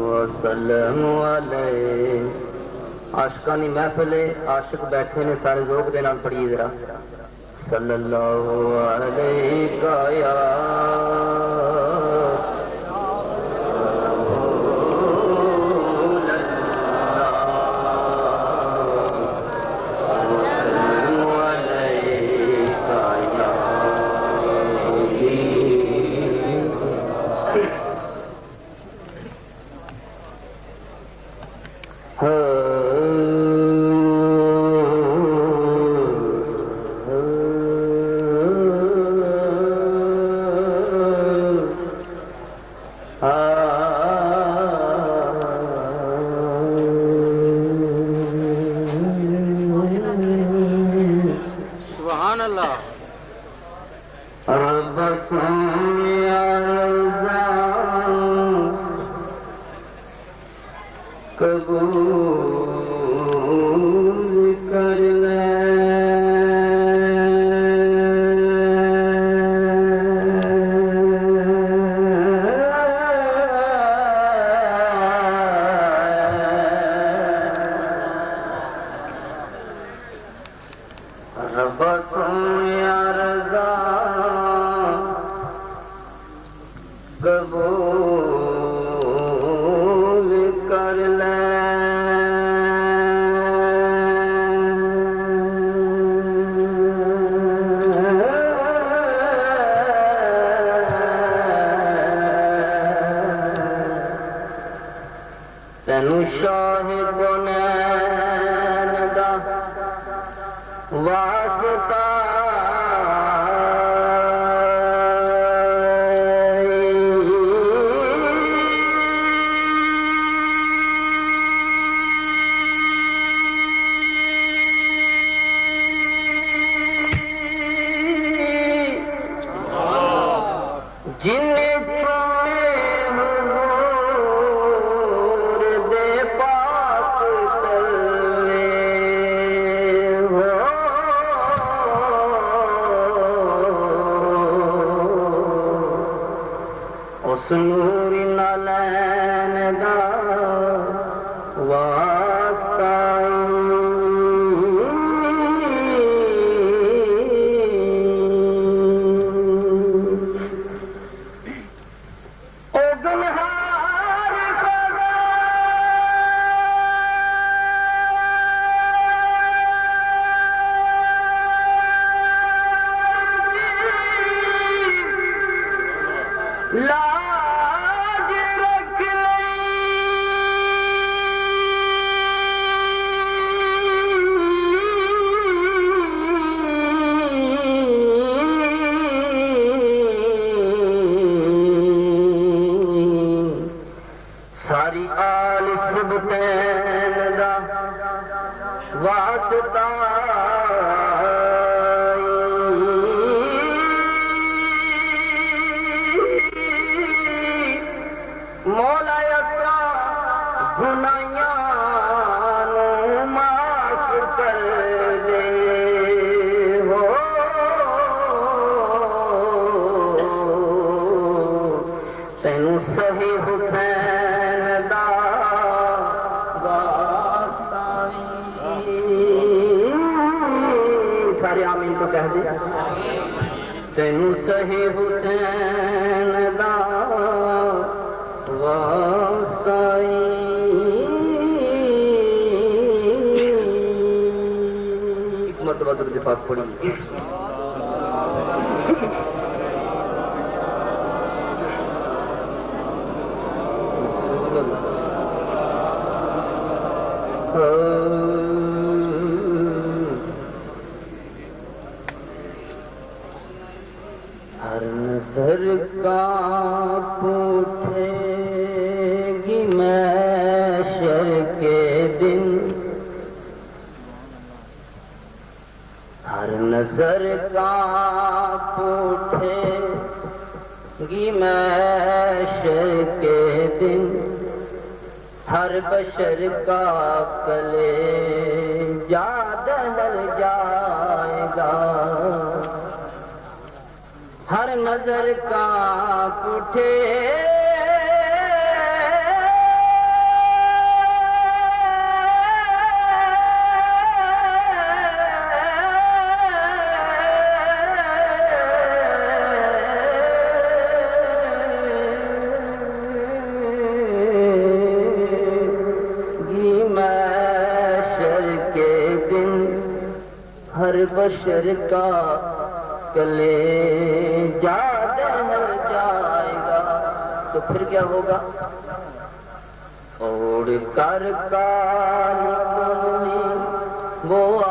وسلم علیہ. عاشقانی محفل ہے، عاشق بیٹھے نے سارے ذوق دے نال پڑھیے ذرا. صلی اللہ علیہ یا ہر نظر کانپ اٹھے ہر بشر کا کلے جا دہل جائے گا تو پھر کیا ہوگا؟ اوڑ کر کالی کملی وہ آ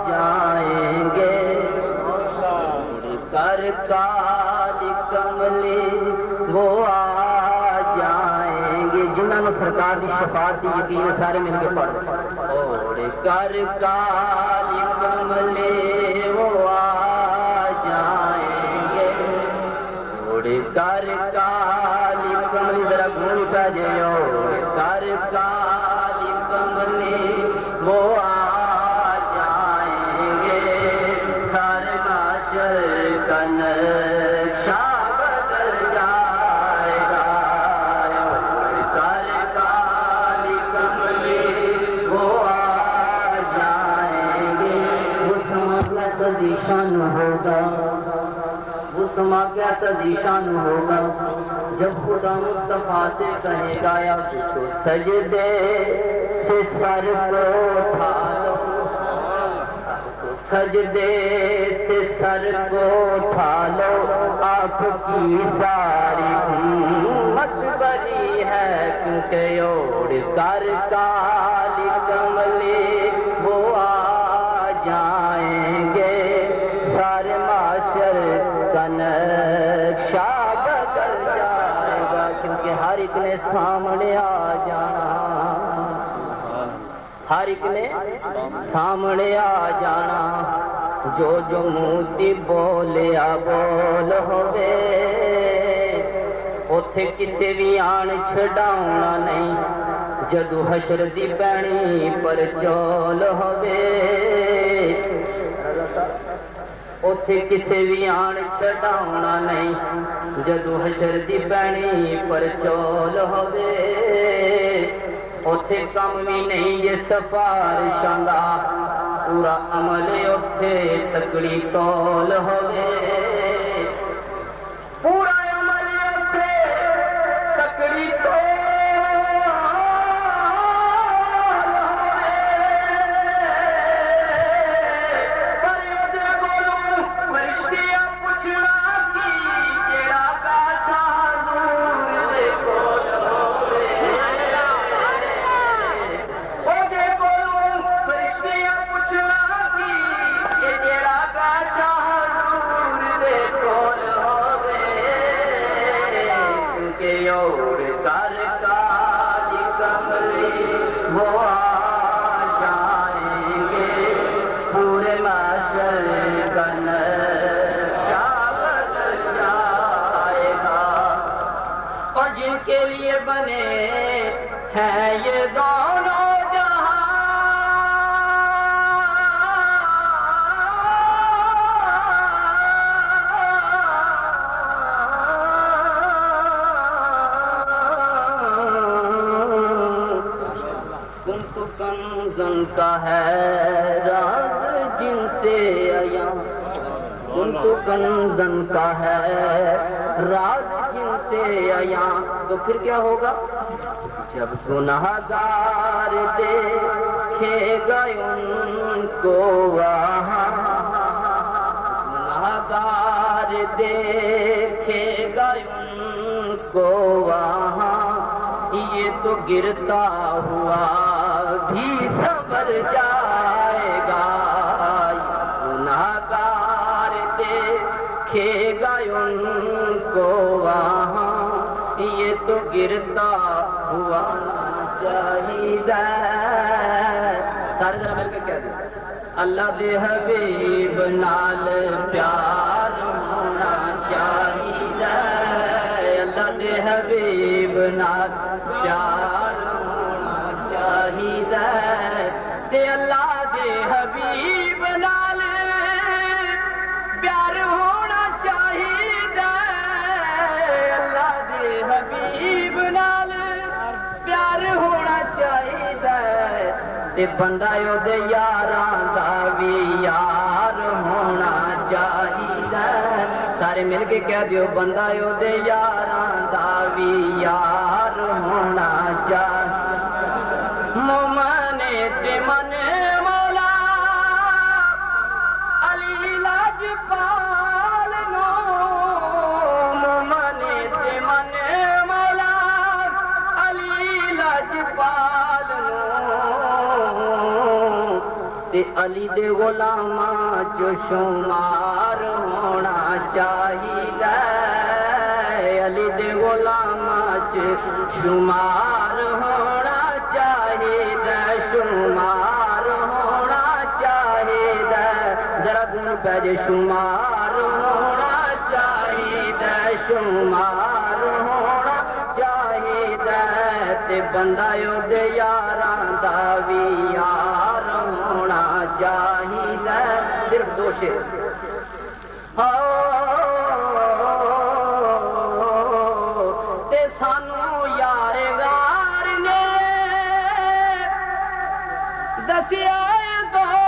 جائیں گے، اوڑ کر کالی کملی وہ آ جائیں گے، جنہوں نے سرکار دی شفاعت دی یقین سارے مل کے پڑھ اوڑ کر کالی کملی وہ آ جائیں گے، اوڑ کر کالی کملی ذرا گھوم پہ جائے اوڑ کر کالی کملی وہ آ جائیں گے، سارے معاشر کا نقشہ بدل جائے گا، اوڑ کر کالی کملی وہ آ جائیں گے، وہ سما کیسا ذیشان ہوگا، وہ سما کیسا ذیشان ہوگا جب خدا مصطفیٰ سے کہے گا یا تو سجدے سے سر کو اٹھا لو، سجدے سے سر کو اٹھا لو، آپ کی ساری امت بری ہے کیونکہ اوڑ کر کالی کملی وہ آ جائیں گے، سارے معاشر کا نقشہ بدل جائے گا کیونکہ ہر ایک نے سامنے آ جانا، ہر ایک نے سامنے آ جانا، جو جو موتی بولیا بول ہوے اوتھے کسے بھی آن چھڈاؤنا نہیں، جدو حشر دی پینی پر چول ہوے اوتھے کسے بھی آن چھڈاؤنا نہیں، جدو حشر دی پینی پر چول ہوے اوتھے کم بھی نہیں یہ سفارشاں دا، پورا عمل اوتھے تکڑی تول ہوے، پورا عمل اوتھے تکڑی تول کے لیے بنے ہیں یہ دونوں جہاں، کنت کنزن کا ہے راز جن سے عیاں، کنت کنزن کا ہے راز جن سے عیاں، تو پھر کیا ہوگا؟ جب گناہگار دیکھے گا ان کو وہاں، گناہگار دیکھے گا ان کو وہاں، یہ تو گرتا ہوا بھی سنبھل جائے گا، گناہگار دیکھے گا ان کو وہاں، یہ تو گرتا ہوا چاہیے، سارے ذرا مل کے کہہ دیں اللہ دے حبیب نال پیار ہونا چاہیے، اللہ دے حبیب نال پیار ہونا چاہیے، تے اللہ دے حبیب نال پیار ہونا چاہیے۔ تے بندہ دے یاراں دا وی یار ہونا چاہیدا سارے مل کے کہہ دیو بندہ دے یاراں دا وی یار ہونا چاہیدا مومن تے من مولا علی لاجپال نو مومن تے من مولا علی لاجپال تے علی دے غلاماں جو شمار ہونا چاہیدا علی دے غلاماں جو شمار ہونا چاہیدا شمار ہونا چاہیدا ذرا گن پہ جے شمار ہونا چاہیدا شمار ہونا چاہیدا تے بندہ دے یاراں دا وی یار ہونا چاہیدا صرف دو شعر تے سانو یار غار نے دسیا دو